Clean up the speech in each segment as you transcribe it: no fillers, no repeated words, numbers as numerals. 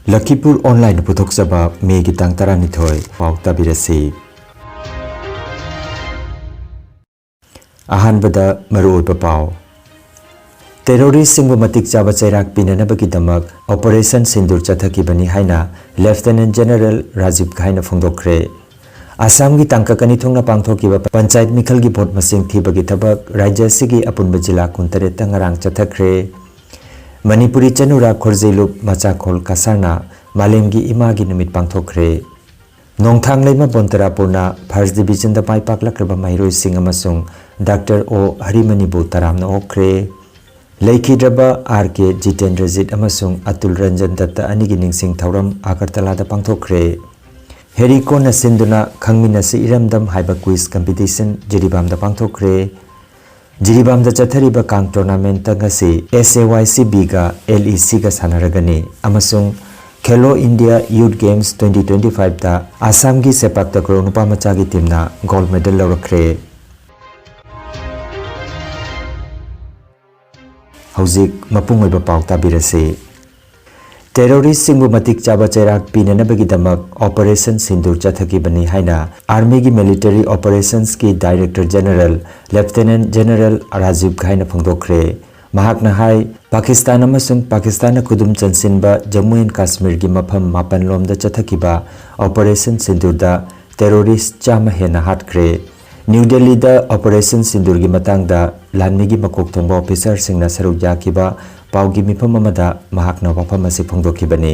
Lakhipuronline puthokjaba May gi tang 12 pau tabirasi ahanbada maruoiba pau terrorist singbu matik chaba chairak pinanabagi damak operation sindur chathakibani haina Lieutenant General Rajiv Ghaina phongdokre assam gi tangkakani thongna pangthokiba panchayat mikhal gi vote masing thibagi thabak rajya sigi apunba jila kuntare tangarang chathakre Manipuri chanura khorjailup machakol kasarna malemgi imagi numit pangthokre nongthang leima bontara purna first division da pai paklakraba mairoi sing amasung Dr. O Harimani bu taramna okre Lakhidraba RK Jitendrajit amasung Atul Ranjan Datta anigi ningsing thauram Agartala da pangthokre Heriko na sinduna khangmina si iramdam haiba quiz competition jiribam da pangthokre Jiribam da chathariba kang tournament ngasi SAYCB ga LEC ga sanaragani amasung Khelo India Youth Games 2025 da Assam gi sepak takraw nupa machagi teamna gold medal lawrakre Hauzik mapungoiba pau tabirase terrorist singbu matik chaba chairak pinanabagi damak operation sindur chathakibani haina army gi military operations ki director general lieutenant general Rajiv Ghaina phongdokre mahakna hai Pakistan amasung Pakistan khudum chansinba Jammu and Kashmir gi mafam mapan lom da chathakiba operation sindur da terrorist chama hena hatkre New Delhi da operation sindur gi matang da lanmi gi makok thongba officer singna saruk yakiba paugi mifam amada mahakna wafam asi phongdokibani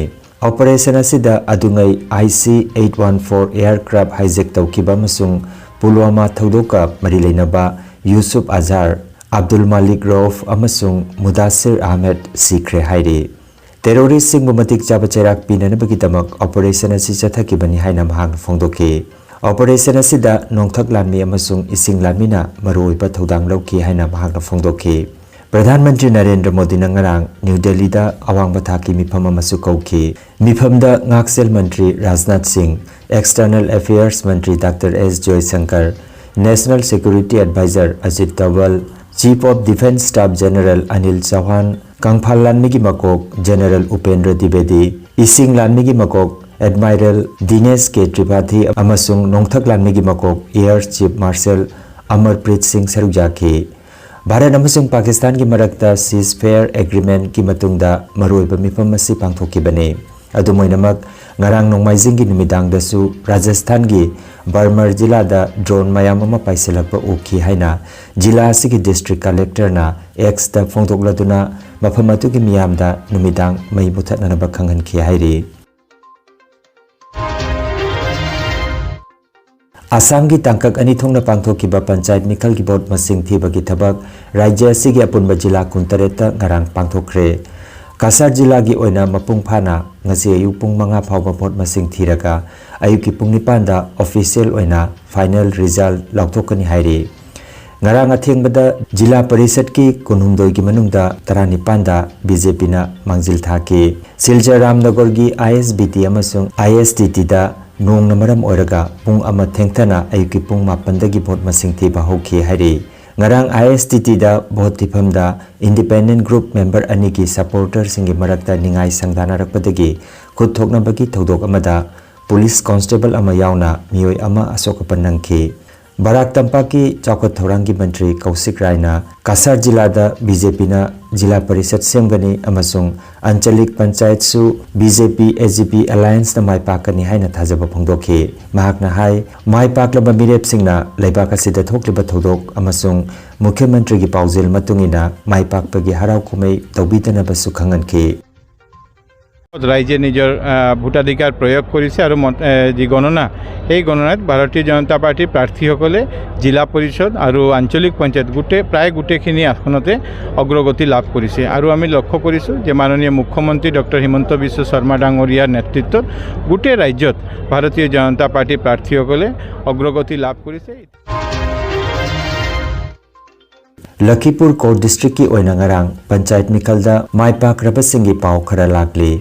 operation asida adungai IC-814 aircraft hijack tawkiba amasung Pulwama thaudoka mari leinaba Yusuf Azhar Abdul Malik Rauf amasung Mudassir Ahmed sikre hairi terrorist singbu matik chaba chairak pinanabagi damak operation asi chathakibani haina mahakna phongdoki operation asida nongthak lanmi amasung ising lanmina maruoiba thodang lawki haina mahakna phongdoki Pradhan Mantri Narendra Modi na ngarang New Delhi da awang bathaki mifam amasu kauki mifam da ngaksel Mantri Rajnath Singh External Affairs Mantri Dr. S. Joysankar National Security Advisor Ajit Doval Chief of Defence Staff General Anil Chauhan Kangphal Lanmigi Makok General Upendra Dwivedi Ising Lanmigi Makok Admiral Dinesh K. Tripathi amasung Nongthak Lanmigi Makok Air Chief Marshal Amarpreet Singh Sarujaki Bharat amasung Pakistan ki marakta ceasefire agreement ki matungda maruiba mifam asi pangthokibani adumoinamak ngarang nongmaijing gi numidang dasu Rajasthan gi Barmar jila da drone mayam ama paiselakpa uki haina jila asigi district collector na X da phongthokladuna mafam atu gi miyam da numidang mai muthatna ba khangan ki hairi Assam gi tangkak ani thongna pangthokiba panchayat mikhal gi vote masing thibagi thabak rajya asigi apunba jila kuntareta ngarang pangthokre Kasar jila gi oina mapung phana ngasi ayuk pung 5 phawba vote masing thiraga ayuk ki pung 9 da official oina final result lauthokani hairi ngarang athengbada jila parishad ki kunhumdoi gi manungda 19 da BJP na mangjil thaki silchar ramnagar gi ISBT amasung ISTT da nong namaram oiraga pung ama thengthana ayuki pung 9 dagi vote masing thiba hoki hari ngarang ISTT da vote thifam da independent group member ani ki supporter singi marakta ningai sangdana rakpadagi khut thokna bagi thodok amada police constable ama yauna mioi ama asokapan nangki Barak Tampak ki chaukat thorangi mantri Kausik Raina Kasar jila da BJP na jila parishad semgani amasung Anchalik Panchayat su BJP AGP alliance na maipakani haina thajaba phongdoki mahakna hai maipaklaba mirep singna leibak asida thokliba thodok amasung Mukhyamantri gi paujil matungina maipakpagi harau kumai tawbidana basu khanganki ৰাইজে নিজৰ ভোটাধিকাৰ প্ৰয়োগ কৰিছে আৰু যি গণনা এই গণনাত ভাৰতীয় জনতা পাৰ্টিৰ প্ৰাৰ্থীসকলে জিলা পৰিষদ আৰু আঞ্চলিক পঞ্চায়ত প্ৰায় গোটেইখিনি আসনতে অগ্ৰগতি লাভ কৰিছে আৰু আমি লক্ষ্য কৰিছোঁ যে মাননীয় মুখ্যমন্ত্ৰী ডক্টৰ হিমন্ত বিশ্ব শৰ্মা ডাঙৰীয়াৰ নেতৃত্বত গোটেই ৰাজ্যত ভাৰতীয় জনতা পাৰ্টিৰ প্ৰাৰ্থীসকলে অগ্ৰগতি লাভ কৰিছে Lakhipur Court District ki oina ngarang panchayat mikhalda maipak rabasingi pau khara lakli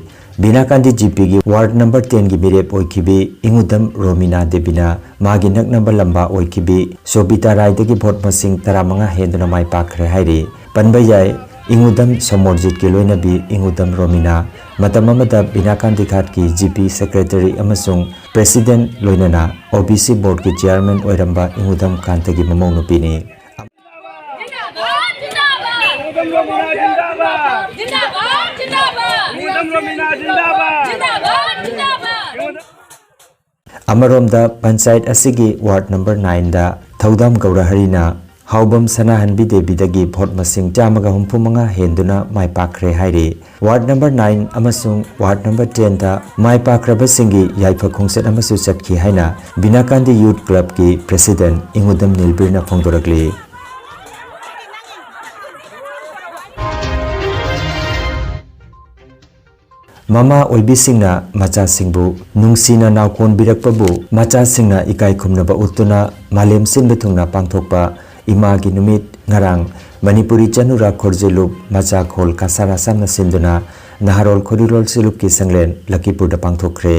Bina Kandi GP gi ward number 10 gi mirep oikibi ingudam Romina Debina magi nak number lamba oikibi Sobita Rai degi vote masing 15 henduna mai pakre hairi panbayai इंगुदम समोरजित की लोइनबी इंगुदम रोमिना मतम अमदा बिनाकांति घाट की GP secretary अमसुंग president लोइनना OBC board की chairman ओइरंबा इंगुदम कांतगी ममौ नुपीनी अमरोमदा पंचायत असिगी वार्ड नंबर 9 दा थौदाम गौरहरीना हाउबम सनाहनबी देबीदगी भोट मसिंग चामगा हुंफुमंगा हेंदुना माइपाखरे हाइरे वार्ड नंबर 9 अमसुंग वार्ड नंबर 10 दा माइपाखरबसिंगी याइफा खोंसेट अमसु चटकी हाइना बिनाकांदी यूथ क्लब की प्रेसिडेंट इंगुदम नीलबिरना फोंदोरकली ममा ओइबिसिंगना मचासिंगबु नुंगसिना नावकोन बिरकपबु मचासिंगना इकाई खुमनबा उतुना मालेम सिनबे थुंगना पांगथोकपा Imangi नुमित ngarang Manipuri chanura khorjeluk macha khol kasara samna sinduna naharol khorirol siluk ki sanglen Lakhipuर da pangthokre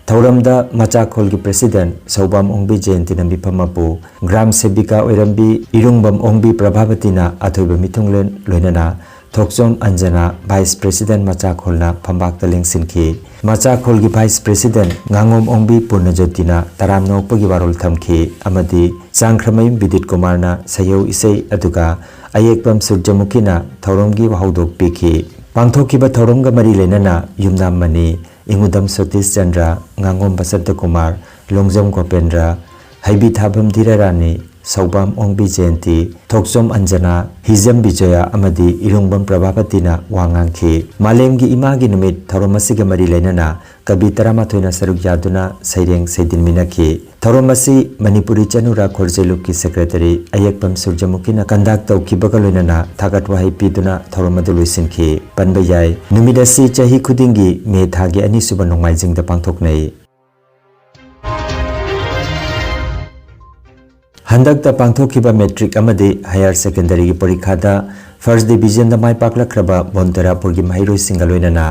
thauramda macha khol ki president Saubam Ongbi Jayanti nambi phamapu gram sebika oirambi irungbam Ongbi Prabhabatina athoiba mithunglen loinana Thoksom Anjana Vice President Macha Kholna Phambak Taleng Sinki Macha Khol ki Vice President Ngangom Ongbi Purnajotina Taram Nokpagi Warol Thamki Amadi Sangkhramayim Bidit Kumarna Sayo Isei Aduga Ayekpam Surjamukina Thoromgi Wahodok Piki Pangthokiba Thoromga Mari Lenana Yumnam Mani Ingudam Sotis Chandra Ngangom Basanta Kumar Longjom Gopendra Haibi Thabam Dirarani Saubam Ongbi Jayanti Thoksom Anjana Hizam Bijaya Amadi Irungbam Prabhapatina Wangangki Malemgi Imagi Numit Tharomasiga Mari Lenana Kabi Taramatoina Saruk Yaduna Saireng Saidin Minaki Tharomasi Manipuri Chanura Khorjeluk ki Secretary Ayekpam Surjamukina Kandak Taukibaga Loinana Thagat Wahai Piduna Tharomadu Luisinki Panbayai Numidasi Chahi Khudingi Me Thagi Ani Suba Nongmaijing da Pangthoknai Handakta pangthokiba metric amadi higher secondary ki parikhada first division da mai paklakraba Bontarapur ki mahiroi singaloinana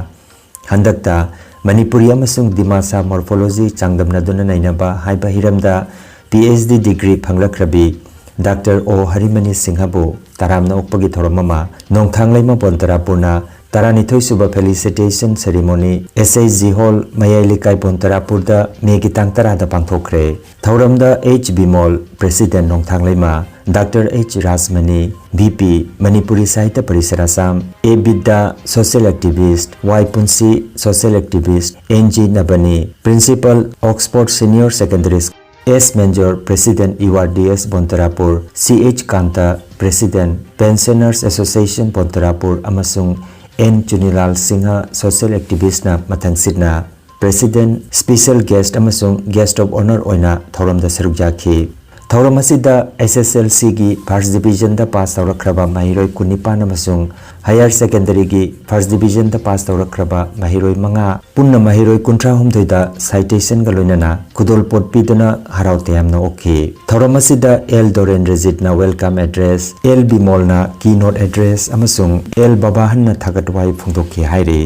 handakta Manipuri amasung Dimasa morphology changdamnaduna nainaba haiba hiramda PhD degree phanglakrabi Dr. O Harimani Singhabu taramna okpagi thoromama nongthanglaima Bontarapurna Taranithoi suba felicitation ceremony SAG Hall Mayalikai Bontarapurda Megi Tangtarada pangthokre Thauramda H. Bimol President Nongthanglaima Dr. H. Rasmani VP Manipuri Sahitya Parishad Assam A. Bidda Social Activist Y. Punsi Social Activist N. G. Nabani Principal Oxford Senior Secondary School S. Major President URDS Bontarapur C. H. Kanta President Pensioners Association Bontarapur Amasung N. Chunilal Singha Social Activist na Mathang Sidna President Special Guest amasung Guest of Honor oina Thoram da saruk jakhi Thoram asida SSLC gi First Division da pass tawrakraba mahiroi kunipan amasung Higher Secondary gi First Division da pass tawrakraba mahiroi manga punna mahiroi kuntra humdoi da citation ga loinana kudol pot piduna harau teyamna okhi Thoram asida L. Doren Rejit na welcome address L. Bimol na keynote address amasung L. Babahan na thagatwai phungdokhi haire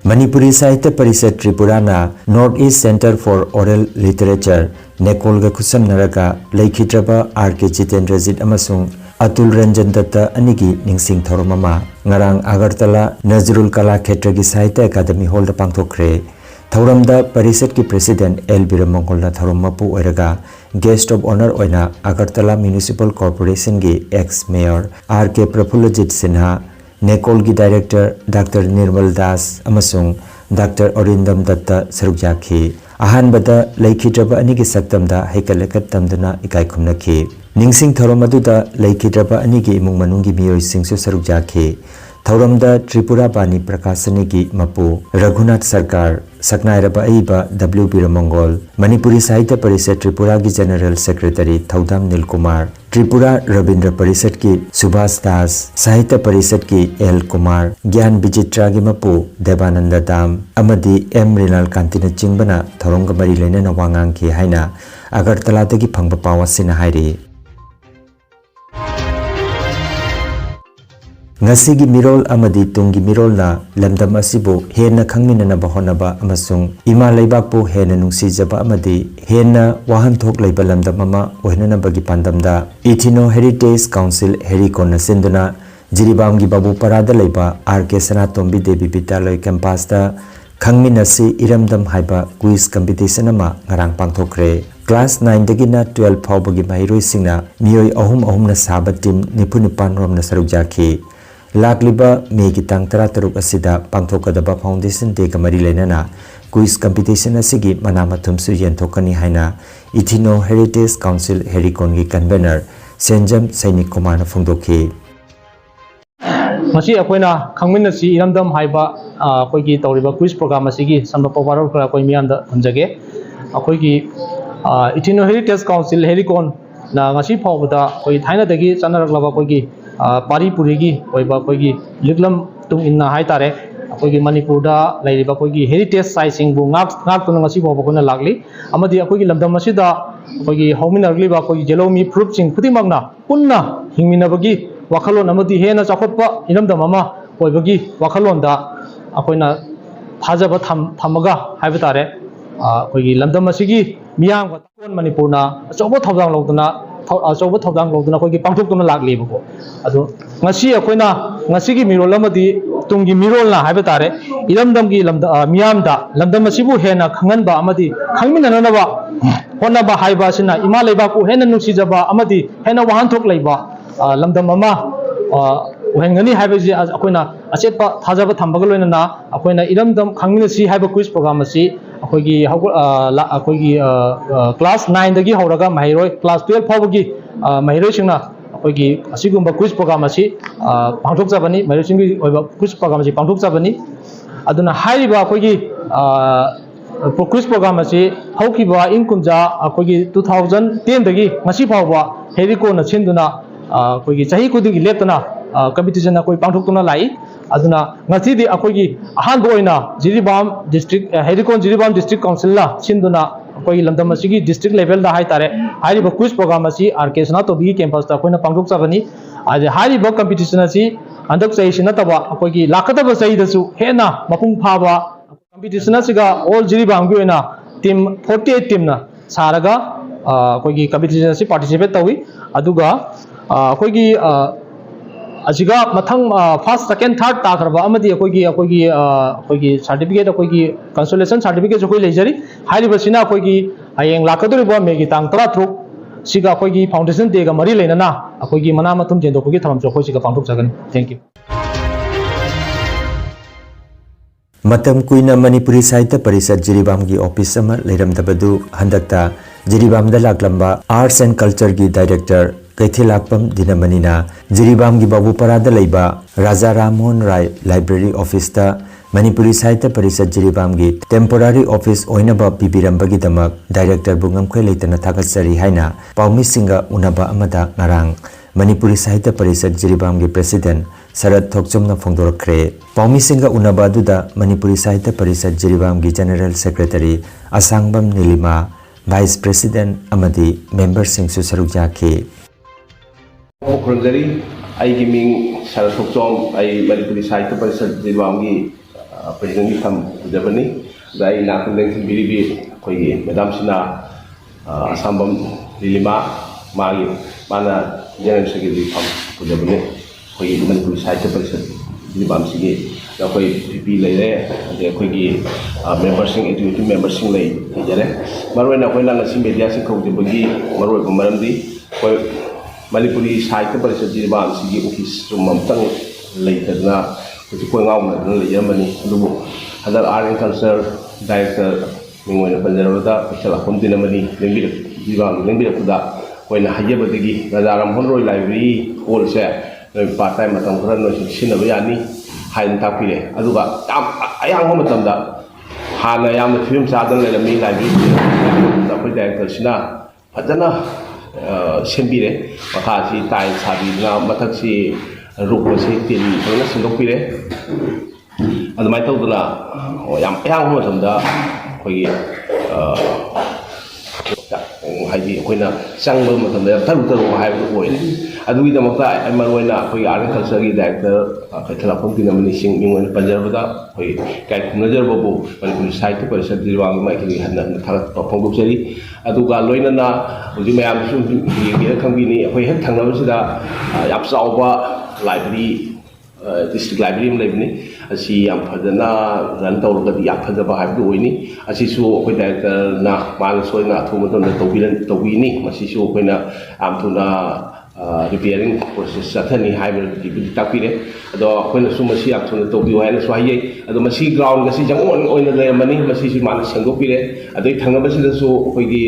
Manipuri Sahitya Parishad Tripura na North East Center for Oral Literature Nekolga Kusam Naraga Laikhitraba R.K. Jitendrajit amasung Atul Ranjan Datta anigi ningsing thoromama ngarang Agartala Nazrul Kala Khetra ki Sahitya Academy Hall da pangthokre Thauramda Parishad ki President L. Biramangol na thoromapu oiraga Guest of Honor oina Agartala Municipal Corporation ki ex-mayor R.K. Prafulajit Sinha Nekol ki Director Dr. Nirmal Das amasung Dr. Orindam Datta sarukjakhi ahanbada Laikhitraba ani ki saktamda heikalakat tamduna ikai khumnakhi ningsing thoromaduda Laikhitraba ani ki imung manungi miyoi singsu sarukjakhi Thauramda Tripura Bani Prakasani ki Mapu Raghunath Sarkar Saknairaba Aiba W. Biramangol Manipuri Sahitya Parishad Tripura ki General Secretary Thaudam Nilkumar Tripura Rabindra Parishad ki Subhas Das Sahitya Parishad ki L. Kumar Gyan Bijitra ki Mapu Devananda Dam Amadi M. Rinal Kantina Chingbana Thoromga Mari Lenana Wangang ki Haina Agartala ki Phangba Pawasina Hairi ngasi gi mirol amadi tungi mirol na lamdam asibo hena khangmina na bahonaba amasung ima leibak po hena nungsi jaba amadi hena wahan thok leiba lamdam mama ohna na bagi pandamda Ethno Heritage Council Herikon na sinduna Jiribam gi babu parada leiba RK Sanatombi Devi Vidyalaya campus da khangminasi iramdam haiba quiz competition ama ngarang pangthokre class 9 dagina 12 phawbagi mahiroi singna miyoi ahum na saba team nipunipan rom na saruk jakhi lakliba me ki tang 13 asida pangthokadaba foundation day kamari lenana quiz competition asigi manamathum su yenthokani haina Ethno Heritage Council Herikon gi convener Senjam Sainik Kumar na phongdokhi masi akoina khangmin si iramdam haiba akoi gi tawriba quiz program asigi samna powarol kra akoi mianda hunjage akoi gi Ethno Heritage Council Herikon na ngasi phawda akoi thaina dagi chanarak laba akoi gi pari puri gi oiba akoi gi liklam tung inna hai tare akoi gi manipur da lairiba akoi gi heritage site sing bu ngak tun ngasi phawba kona lagli amadi akoi gi lamdam asida akoi gi hominar liba akoi gi jelomi proof sing putimagna punna hingminabagi wakhalon amadi hena chakotpa iramdam ama oibagi wakhalon da akoina thajaba thamaga haiba tare akoigi lamdam asigi miyam ga kon manipurna achobo thodang loduna akoigi pangthokduna lagli bako adu ngasi akoina ngasigi mirol amadi tungi mirol na haiba tare iramdam gi miyam da lamdam asibu hena khangan ba amadi khangmina na ba honna ba haiba sina ima leiba ku hena nusi jaba amadi hena wahan thok leiba lamdam ama uhengani haibaji akoina achepa thajaba thambaga loina akoina iramdam khangminasi haiba quiz program asi akoigi class 9 dagi horaga mahiroi class 12 phawgi mahiroi singna akoigi asigumba quiz program asi pangthok jabani mahiroi singi oiba quiz program asi pangthok jabani aduna haiba akoigi quiz program asi haukiba inkunja akoigi 2010 dagi ngasi phawba heriko na chinduna akoigi chahi kudigi leptana competition akoi pangthoktuna lai aduna ngasi akoigi ahan boina Jiribam district Herikon Jiribam district council la chinduna akoi lamdam asigi district level da hai tare hariba quiz program asi RK Sanatombi campus ta akoina pangthok chabani ade hariba competition asi andak chai sina taba akoigi lakataba chai dasu hena mapung phaba competition asiga all Jiribam gi oina team 48 team na saraga akoigi competition asi participate tawi aduga akoigi asiga mathang first second third ta kharba amadi akoigi certificate akoigi consolation certificate jokoi leijari hairiba sina akoigi ayeng lakadoriba megi tang 13 siga akoigi foundation day ga mari leinana akoigi mana mathum jendo kogi thamam jokoi siga pangthok jagani thank you matam kuina Manipuri Sahitya Parishad Jiribam gi office ama leiramdabadu handakta Jiribam da laklamba arts and culture gi director Kaithilakpam Dinamanina Jiribam gi babu parada leiba Raja Ramon Rai library office ta Manipuri Sahitya Parishad Jiribam gi temporary office oinaba bibirambagi damak director bungam khoi leitana thagatsari haina paumi singa unaba amada ngarang Manipuri Sahitya Parishad Jiribam gi president Sarat Thokchomna phongdorakre paumi singa unaba duda Manipuri Sahitya Parishad Jiribam gi general secretary Asangbam Nilima vice president amadi member sing su saruk jakhi Khurumjari ai gaming Sarat Thokchom ai Manipuri Sahitya Parishad Jiribam gi president gi tham jabani dai nakundeng biribi koi madam sina Asangbam Nilima magi mana general secretary tham jabani koi Manipuri Sahitya Parishad Jiribam sigi koi PP leire ade koi gi member sing executive member sing lei jare marwena koi la ngasi media sing khawjabagi maroi maramdi koi Manipuri Sahitya Parishad Jiribam sigi office room amtang leitadna kuchi koi ngawna dana leyamani adubu hadar art and culture director mingoi panjaroda pichala hondinamani lengbirak Jiribam lengbirak da koi na hayabadagi Raja Ramon Rai library hall se part time matam khara no sinaba yani hain takpire aduga ayang matamda hana yam film sadan lerami library da koi director sina fajana sembire makasi tai sabi na mataksi rukwa si tin na sindokpire adumai tawduna yam ayang matamda koi ꯍꯥꯏꯗꯤ ꯑꯩꯈꯣꯏꯅ ꯆꯪꯕ ꯃꯇꯝꯗ ꯇꯔꯨꯛ ꯍꯥꯏꯕꯗꯨ ꯑꯣꯏꯔꯦ ꯑꯗꯨꯒꯤꯗꯃꯛꯇ ꯃꯔꯨꯑꯣꯏꯅ ꯑꯩꯈꯣꯏꯒꯤ ꯑꯥꯔꯠ ꯑꯦꯟ ꯀꯜꯆꯔꯒꯤ ꯗꯥꯏꯔꯦꯛꯇꯔ ꯀꯩꯊꯦꯜꯂꯥꯛꯐꯝ ꯄꯤꯅꯃꯅꯤꯁꯤꯡ ꯃꯤꯡ ꯄꯟꯖꯔꯕꯗ ꯑꯩꯈꯣꯏ ꯏꯀꯥꯏ ꯈꯨꯝꯅꯖꯔꯕꯕꯨ ꯃꯅꯤꯄꯨꯔꯤ ꯁꯥꯍꯤꯇ꯭ꯌ ꯄꯔꯤꯁꯠ ꯖꯤꯔꯤꯕꯥꯝꯒꯤ ꯃꯥꯏꯀꯩꯗꯒꯤ ꯍꯟꯅ ꯊꯥꯒꯠꯄ ꯐꯣꯡꯗꯣꯛꯆꯔꯤ ꯑꯗꯨꯒ ꯂꯣꯏꯅꯅ ꯍꯧꯖꯤꯛ ꯃꯌꯥꯝꯁꯨ ꯌꯦꯡꯒꯦꯅ ꯈꯪꯕꯤꯅꯤ ꯑꯩꯈꯣꯏ ꯍꯦꯛ ꯊꯪꯅꯕꯁꯤꯗ ꯌꯥꯝ ꯆꯥꯎꯕ ꯂꯥꯏꯕ꯭ꯔꯦꯔꯤ ꯗꯤꯁꯇ꯭ꯔꯤꯛ ꯂꯥꯏꯕ꯭ꯔꯦꯔꯤ ꯑꯃ ꯂꯩꯕꯅꯤ ꯑꯁꯤ ꯌꯥꯝ ꯐꯖꯅ ꯔꯟ ꯇꯧꯔꯒꯗꯤ ꯌꯥꯝ ꯐꯖꯕ ꯍꯥꯏꯕꯗꯨ ꯑꯣꯏꯅꯤ ꯑꯁꯤꯁꯨ ꯑꯩꯈꯣꯏ ꯗꯥꯏꯔꯦꯛꯇꯔꯅ ꯃꯥꯅ ꯁꯣꯏꯗꯅ ꯑꯊꯨꯕ ꯃꯇꯝꯗ ꯇꯧꯕꯤꯅꯤ ꯃꯁꯤꯁꯨ ꯑꯩꯈꯣꯏꯅ ꯌꯥꯝ ꯊꯨꯅ ꯔꯤꯄꯤꯌꯥꯔꯤꯡ ꯄ꯭ꯔꯣꯁꯦꯁ ꯆꯠꯊꯅꯤ ꯍꯥꯏꯕꯗꯨꯕꯨꯗꯤ ꯇꯥꯛꯄꯤꯔꯦ ꯑꯗꯣ ꯑꯩꯈꯣꯏꯅꯁꯨ ꯃꯁꯤ ꯌꯥꯝ ꯊꯨꯅ ꯇꯧꯕꯤꯌꯨ ꯍꯥꯏꯅꯁꯨ ꯍꯥꯏꯖꯩ ꯑꯗꯣ ꯃꯁꯤ ꯒ꯭ꯔꯥꯎꯟ ꯑꯁꯤ ꯖꯪꯒꯣꯟ ꯑꯣꯏꯅ ꯂꯩꯔꯝꯃꯅꯤ ꯃꯁꯤꯁꯨ ꯃꯥꯅ ꯁꯦꯡꯗꯣꯛꯄꯤꯔꯦ ꯑꯗꯩ ꯊꯪꯅꯕꯁꯤꯗꯁꯨ ꯑꯩꯈꯣꯏꯒꯤ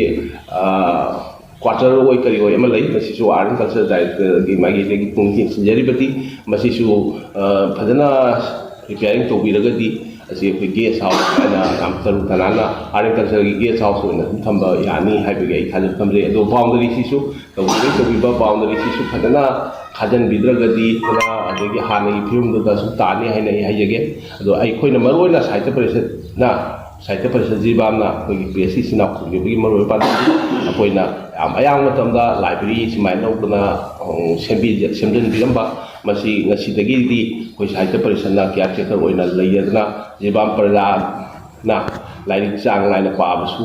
ꯀ꯭ꯋꯥꯇꯔ ꯑꯣꯏ ꯀꯔꯤ ꯑꯣꯏ ꯑꯃ ꯂꯩ ꯃꯁꯤꯁꯨ ꯑꯥꯔꯠ ꯑꯦꯟ ꯀꯜꯆꯔ ꯗꯥꯏꯔꯦꯛꯇꯔꯒꯤ ꯃꯥꯏꯀꯩꯗꯒꯤ ꯄꯨꯛꯅꯤꯡ ꯆꯤꯡꯁꯤꯟꯖꯔꯤꯕꯗꯤ ꯃꯁꯤꯁꯨ ꯐꯖꯅ ꯔꯤꯄꯤꯌꯥꯔꯤꯡ ꯇꯧꯕꯤꯔꯒꯗꯤ ꯑꯁꯤ ꯑꯩꯈꯣꯏ ꯒꯦꯁ ꯍꯥꯎꯁ ꯍꯥꯏꯅ ꯌꯥꯝ ꯇꯔꯨ ꯇꯅꯥꯟꯅ ꯑꯥꯔꯠ ꯑꯦꯟ ꯀꯜꯆꯔꯒꯤ ꯒꯦꯁ ꯍꯥꯎꯁ ꯑꯣꯏꯅ ꯑꯗꯨꯝ ꯊꯝꯕ ꯌꯥꯅꯤ ꯍꯥꯏꯕꯒꯤ ꯑꯩ ꯊꯥꯖꯕ ꯊꯝꯖꯩ ꯑꯗꯣ ꯕꯥꯎꯟꯗꯔꯤꯁꯤꯁꯨ ꯇꯧꯕꯤꯕ ꯕꯥꯎꯟꯗꯔꯤꯁꯤꯁꯨ ꯐꯖꯅ ꯈꯥꯖꯤꯟꯕꯤꯗ꯭ꯔꯒꯗꯤ ꯑꯗꯒꯤ ꯍꯥꯟꯅꯒꯤ ꯐꯤꯕꯝꯗꯨꯗ ꯁꯨꯝ ꯇꯥꯅꯤ ꯍꯥꯏꯅ ꯑꯩ ꯍꯥꯏꯖꯒꯦ ꯑꯗꯣ ꯑꯩꯈꯣꯏꯅ ꯃꯔꯨꯑꯣꯏꯅ ꯁꯥꯍꯤꯇ꯭ꯌ ꯄꯔꯤꯁꯠꯅ ꯁꯥꯍꯤꯇ꯭ꯌ ꯄꯔꯤꯁꯠ ꯖꯤꯔꯤꯕꯥꯝꯅ ꯑꯩꯈꯣꯏꯒꯤ ꯄꯤ ꯑꯩꯆ ꯁꯤ ꯈꯣꯡꯖꯤꯟꯕꯒꯤ ꯃꯔꯨꯑꯣꯏꯕ ꯄꯥꯟꯗꯝꯗꯤ ꯑꯩꯈꯣꯏꯅ ꯌꯥꯝ ꯑꯌꯥꯝꯕ ꯃꯇꯝꯗ ꯂꯥꯏꯕ꯭ꯔꯦꯔꯤ ꯁꯨꯃꯥꯏꯅ ꯂꯧꯗꯅ ꯁꯦꯝꯖꯤꯟꯕꯤꯔꯝꯕ ꯃꯁꯤ ꯉꯁꯤꯗꯒꯤꯗꯤ ꯑꯩꯈꯣꯏ ꯁꯥꯍꯤꯇ꯭ꯌ ꯄꯔꯤꯁꯠꯅ ꯀꯤꯌꯥꯔ ꯇꯦꯀꯔ ꯑꯣꯏꯅ ꯂꯩꯔꯗꯅ ꯖꯤꯔꯤꯕꯥꯝ ꯄ꯭ꯔꯖꯥꯅ ꯂꯥꯏꯔꯤꯛ ꯆꯥꯡ ꯅꯥꯏꯅ ꯄꯥꯕꯁꯨ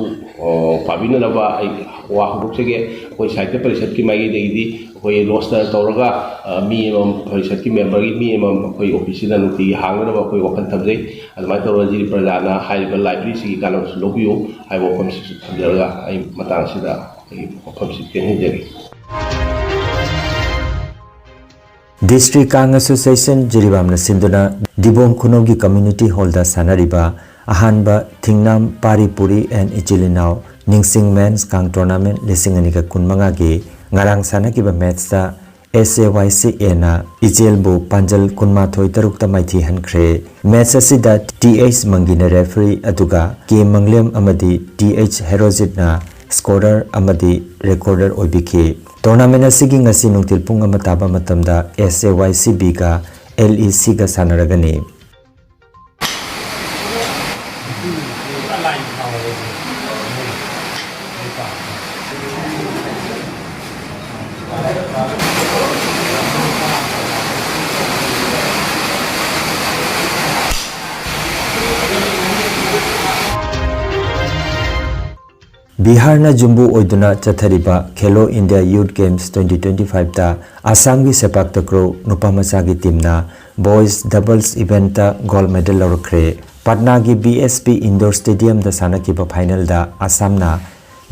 ꯄꯥꯕꯤꯅꯅꯕ ꯑꯩ ꯋꯥ ꯍꯧꯗꯣꯛꯆꯒꯦ ꯑꯩꯈꯣꯏ ꯁꯥꯍꯤꯇ꯭ꯌ ꯄꯔꯤꯁꯠꯀꯤ ꯃꯥꯏꯀꯩꯗꯒꯤꯗꯤ ꯑꯩꯈꯣꯏ ꯔꯣꯁꯇꯔ ꯇꯧꯔꯒ ꯃꯤ ꯑꯃꯃꯝ ꯄꯔꯤꯁꯠꯀꯤ ꯃꯦꯝꯕꯔꯒꯤ ꯃꯤ ꯑꯃꯃꯝ ꯑꯩꯈꯣꯏ ꯑꯣꯐꯤꯁꯁꯤꯗ ꯅꯨꯡꯇꯤꯒꯤ ꯍꯥꯡꯅꯅꯕ ꯑꯩꯈꯣꯏ ꯋꯥꯈꯜ ꯊꯝꯖꯩ ꯑꯗꯨꯃꯥꯏꯅ ꯇꯧꯔꯒ ꯖꯤꯔꯤ ꯄ꯭ꯔꯖꯥꯅ ꯍꯥꯏꯔꯤꯕ ꯂꯥꯏꯕ꯭ꯔꯦꯔꯤꯁꯤꯒꯤ ꯀꯥꯟꯅꯕꯁꯨ ꯂꯧꯕꯤꯌꯨ ꯍꯥꯏꯕ ꯋꯥꯐꯝꯁꯤꯁꯨ ꯊꯝꯖꯔꯒ ꯑꯩ ꯃꯇꯥꯡ ꯑꯁꯤꯗ ꯑꯩꯒꯤ ꯋꯥꯐꯝꯁꯤ ꯇꯦꯟꯖꯔꯤ District Kang Association Jiribamna Sinduna Dibom Kunogi Community Holda Sanariba Ahanba Thingnam Paripuri and Ichilinau Ningsing Men's Kang Tournament Lisinganika Kunmangagi Ngarang Sanakiba Matchta SAYCA na Ijelbu Panjal Kunmathoi Tarukta Maithi Hankre Match asida TH Mangina referee aduga K Manglem amadi TH Herozit na scorer amadi recorder oibiki Tournament asigi ngasi nungtil pung ama taba matamda SAYCB ga LEC ga sanaragani Bihar na jumbu oiduna chathariba Khelo India Youth Games 2025 ta Assam gi sepak takraw nupamacha gi team na boys doubles event ta gold medal lawrakre Patna gi BSP Indoor Stadium da sanakiba final da Assam na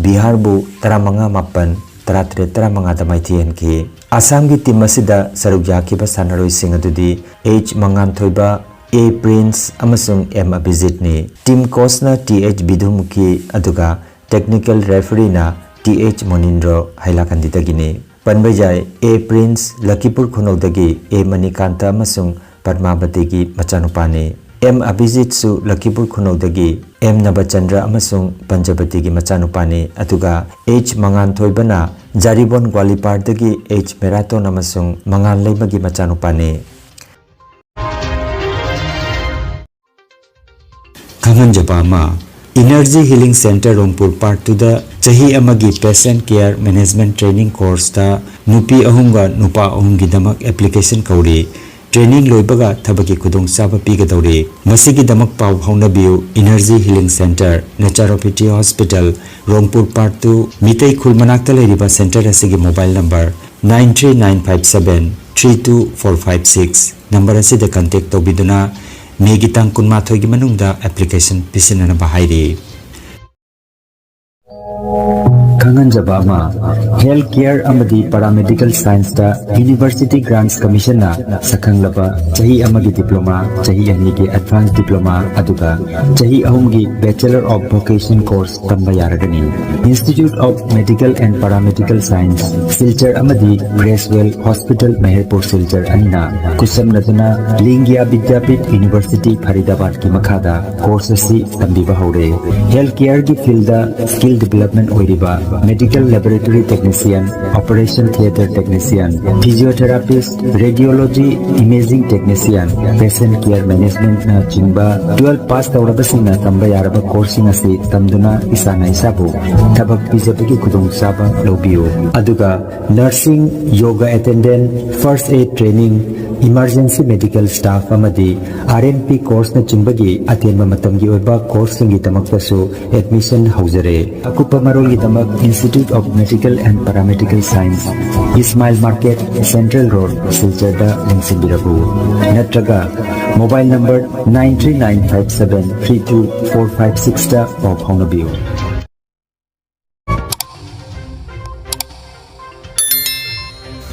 Bihar bu 35 13 da maithian ki Assam gi team asida saruk yakiba sanaroi sing adudi H Mangan Thoiba A Prince amasung M Abhijit ni team coach na TH Bidhumuki aduga Technical referee na TH Monindro Hailakanditagini Panbajai A Prince Lakhipur Khunodagi A Manikanta amasung Padmabati Machanupani M Abhijit su Lakhipur Khunodagi M Nabachandra amasung Panjabati Machanupani atuga H Mangan Thoibana Jaribon Gwalipardagi H Marathon amasung Mangan Leibagi Machanupani Khomjinba Energy Healing Center Rongpur Part 2 da Chahi amagi Patient Care Management Training Course ta Nupi ahumga Nupa ahumgi damak application kauri Training loibaga thabaki kudong saba pigadawri Masigi damak pau haunabiu Energy Healing Center Naturopathy Hospital Rongpur Part 2 Mitei Khulmanakta leiriba center asigi mobile number 9395732456 number asida contact tobiduna Megitang kunmathoi gi manungda application pisinana bahairi Khomjinba ma healthcare amadi paramedical science da University Grants Commission na sakhanglaba chahi amagi diploma chahi ani gi advanced diploma aduga chahi ahumgi bachelor of vocation course tamba yaragani Institute of Medical and Paramedical Science silchar amadi Gracewell Hospital Meherpur silchar anina kusamnaduna Lingya Vidyapit University Faridabad ki makhada course asi tambiba hore healthcare gi field da skill development oiriba medical laboratory technician, operation theater technician, physiotherapist, radiology imaging technician, patient care management na chingba 12 pass tawrabasingna tamba yaraba course asi tamduna isana isabu tabak pizabagi khudong saba lobiyo aduga nursing, yoga attendant, first aid training, emergency medical staff amadi RNP course na chimbagi atenma matamgi oiba course singi tamaktasu admission haujare akupa marolgi tamak Institute of Medical and Paramedical Science Ismail Market Central Road silchar da lingsinbirabu natraga mobile number 939573245 da of Hongabiyo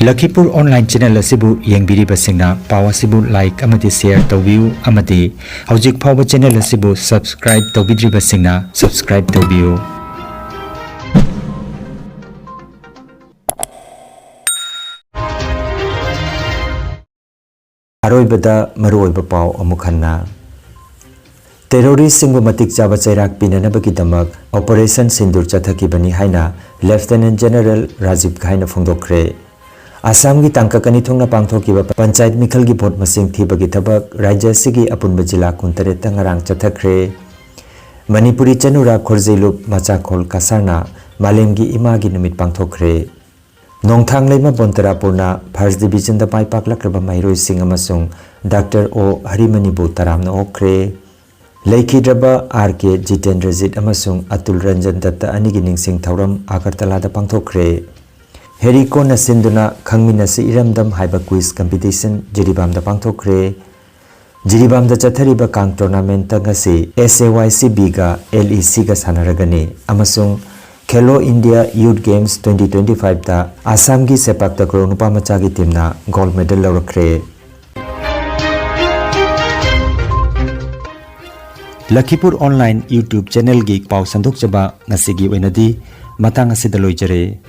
Lakhipur online channel asibu yengbiri basingna pawa sibu like amati share tawbiu amati hojik phawa channel asibu subscribe tawbidri basingna subscribe tawbiu aroibada maroiba paw amukhanna terrorist singbu matik chaba chairak pinanabagi damak operation sindur chathakibani haina Lieutenant General Rajiv Ghaina phongdokre Assam ki tangkakani thongna pangthokiba panchayat mikhal gi vote masing thibagi thabak rajya sigi apunba jila kuntare tangarang chathakre Manipuri chanura khorjailup machakhol kasarna malemgi imagi numit pangthokre Nongthang leima bontara purna first division da pai paklakraba mairoi sing amasung Dr. O Harimanibu taramna okre Lakhidraba RK Jitendrajit amasung Atul Ranjan Datta anigi ningsing thauram Agartala da pangthokre Heriko na sinduna khangmina si iramdam haiba quiz competition jiribam da pangthokre jiribam da chathariba kang tournament tangasi SAYCB ga LEC ga sanaragani amasung Khelo India Youth Games 2025 da Assam gi sepak takraw nupa macha gi team na gold medal lawrakre Lakhipur online YouTube channel gi paw sandok chaba ngasigi oinadi matang asida loijare